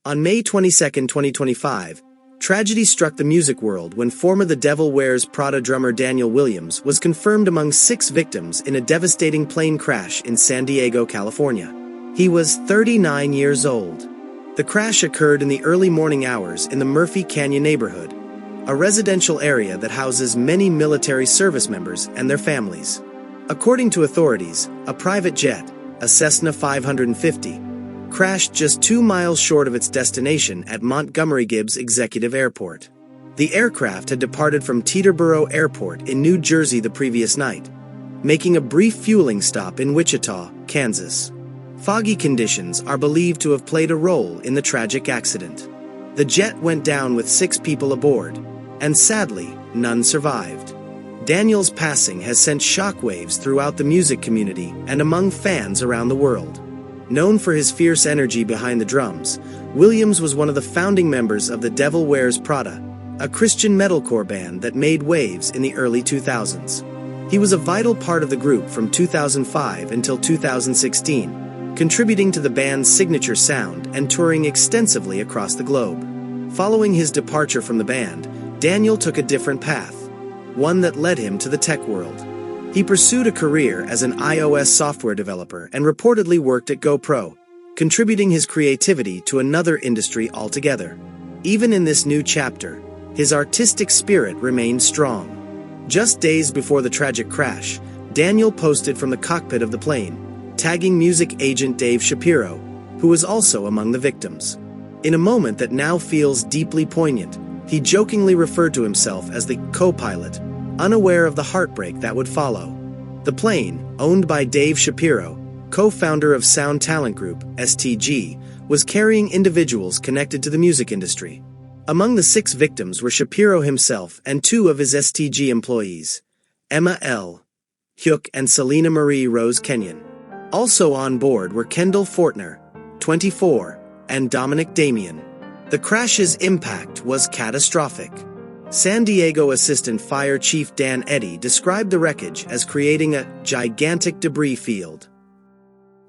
On May 22, 2025, tragedy struck the music world when former The Devil Wears Prada drummer Daniel Williams was confirmed among 6 victims in a devastating plane crash in San Diego, California. He was 39 years old. The crash occurred in the early morning hours in the Murphy Canyon neighborhood, a residential area that houses many military service members and their families. According to authorities, a private jet, a Cessna 550, crashed just 2 miles short of its destination at Montgomery Gibbs Executive Airport. The aircraft had departed from Teterboro Airport in New Jersey the previous night, making a brief fueling stop in Wichita, Kansas. Foggy conditions are believed to have played a role in the tragic accident. The jet went down with 6 people aboard, and sadly, none survived. Daniel's passing has sent shockwaves throughout the music community and among fans around the world. Known for his fierce energy behind the drums, Williams was one of the founding members of The Devil Wears Prada, a Christian metalcore band that made waves in the early 2000s. He was a vital part of the group from 2005 until 2016, contributing to the band's signature sound and touring extensively across the globe. Following his departure from the band, Daniel took a different path, one that led him to the tech world. He pursued a career as an iOS software developer and reportedly worked at GoPro, contributing his creativity to another industry altogether. Even in this new chapter, his artistic spirit remained strong. Just days before the tragic crash, Daniel posted from the cockpit of the plane, tagging music agent Dave Shapiro, who was also among the victims. In a moment that now feels deeply poignant, he jokingly referred to himself as the co-pilot, unaware of the heartbreak that would follow. The plane, owned by Dave Shapiro, co-founder of Sound Talent Group, STG, was carrying individuals connected to the music industry. Among the 6 victims were Shapiro himself and 2 of his STG employees, Emma L. Hyuk and Selena Marie Rose Kenyon. Also on board were Kendall Fortner, 24, and Dominic Damian. The crash's impact was catastrophic. San Diego Assistant Fire Chief Dan Eddy described the wreckage as creating a gigantic debris field.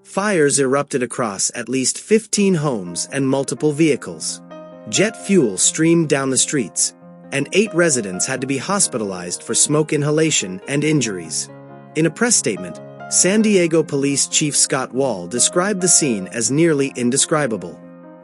Fires erupted across at least 15 homes and multiple vehicles. Jet fuel streamed down the streets, and 8 residents had to be hospitalized for smoke inhalation and injuries. In a press statement, San Diego Police Chief Scott Wall described the scene as nearly indescribable.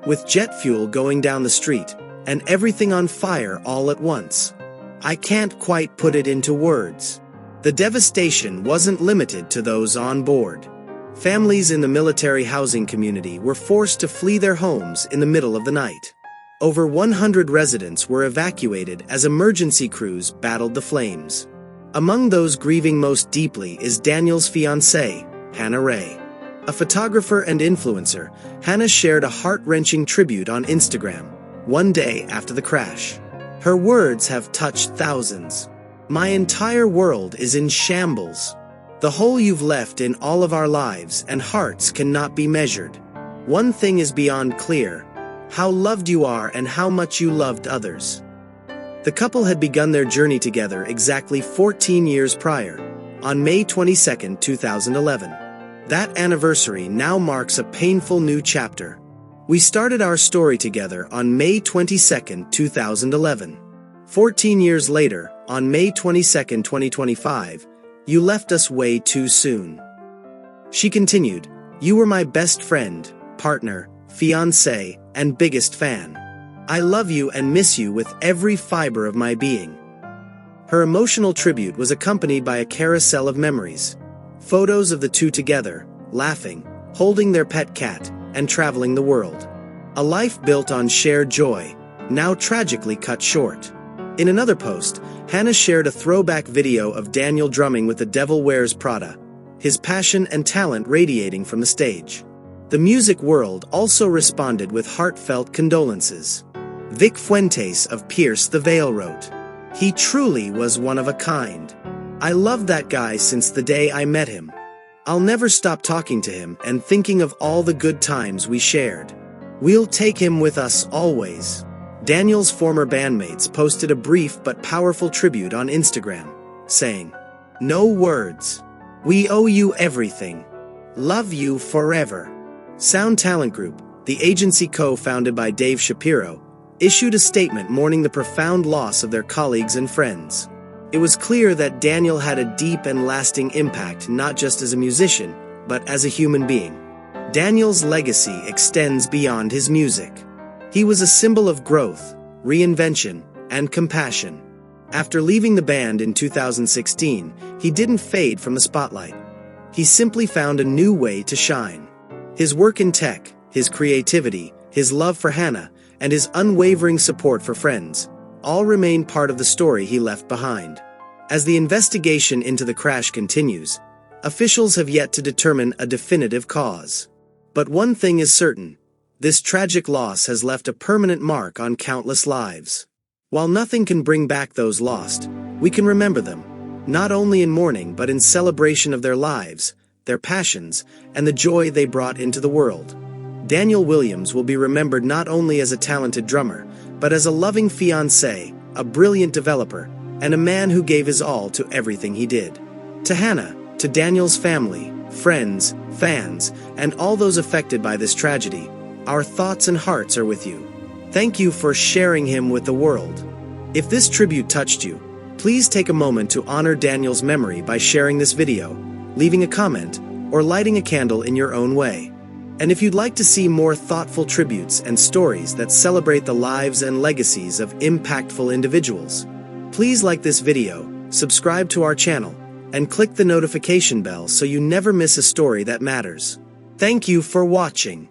With jet fuel going down the street, and everything on fire all at once. I can't quite put it into words. The devastation wasn't limited to those on board. Families in the military housing community were forced to flee their homes in the middle of the night. Over 100 residents were evacuated as emergency crews battled the flames. Among those grieving most deeply is Daniel's fiancée, Hannah Ray. A photographer and influencer, Hannah shared a heart-wrenching tribute on Instagram, one day after the crash. Her words have touched thousands. My entire world is in shambles. The hole you've left in all of our lives and hearts cannot be measured. One thing is beyond clear: how loved you are and how much you loved others. The couple had begun their journey together exactly 14 years prior, on May 22, 2011. That anniversary now marks a painful new chapter. We started our story together on May 22, 2011. 14 years later, on May 22, 2025, you left us way too soon. She continued, "You were my best friend, partner, fiancé, and biggest fan. I love you and miss you with every fiber of my being." Her emotional tribute was accompanied by a carousel of memories. Photos of the two together, laughing, holding their pet cat, and traveling the world. A life built on shared joy, now tragically cut short. In another post, Hannah shared a throwback video of Daniel drumming with The Devil Wears Prada, his passion and talent radiating from the stage. The music world also responded with heartfelt condolences. Vic Fuentes of Pierce the Veil wrote, "He truly was one of a kind. I loved that guy since the day I met him. I'll never stop talking to him and thinking of all the good times we shared. We'll take him with us always." Daniel's former bandmates posted a brief but powerful tribute on Instagram, saying, "No words. We owe you everything. Love you forever." Sound Talent Group, the agency co-founded by Dave Shapiro, issued a statement mourning the profound loss of their colleagues and friends. It was clear that Daniel had a deep and lasting impact not just as a musician, but as a human being. Daniel's legacy extends beyond his music. He was a symbol of growth, reinvention, and compassion. After leaving the band in 2016, he didn't fade from the spotlight. He simply found a new way to shine. His work in tech, his creativity, his love for Hannah, and his unwavering support for friends all remain part of the story he left behind. As the investigation into the crash continues, officials have yet to determine a definitive cause. But one thing is certain: this tragic loss has left a permanent mark on countless lives. While nothing can bring back those lost, we can remember them, not only in mourning but in celebration of their lives, their passions, and the joy they brought into the world. Daniel Williams will be remembered not only as a talented drummer, but as a loving fiancé, a brilliant developer, and a man who gave his all to everything he did. To Hannah, to Daniel's family, friends, fans, and all those affected by this tragedy, our thoughts and hearts are with you. Thank you for sharing him with the world. If this tribute touched you, please take a moment to honor Daniel's memory by sharing this video, leaving a comment, or lighting a candle in your own way. And if you'd like to see more thoughtful tributes and stories that celebrate the lives and legacies of impactful individuals, please like this video, subscribe to our channel, and click the notification bell so you never miss a story that matters. Thank you for watching.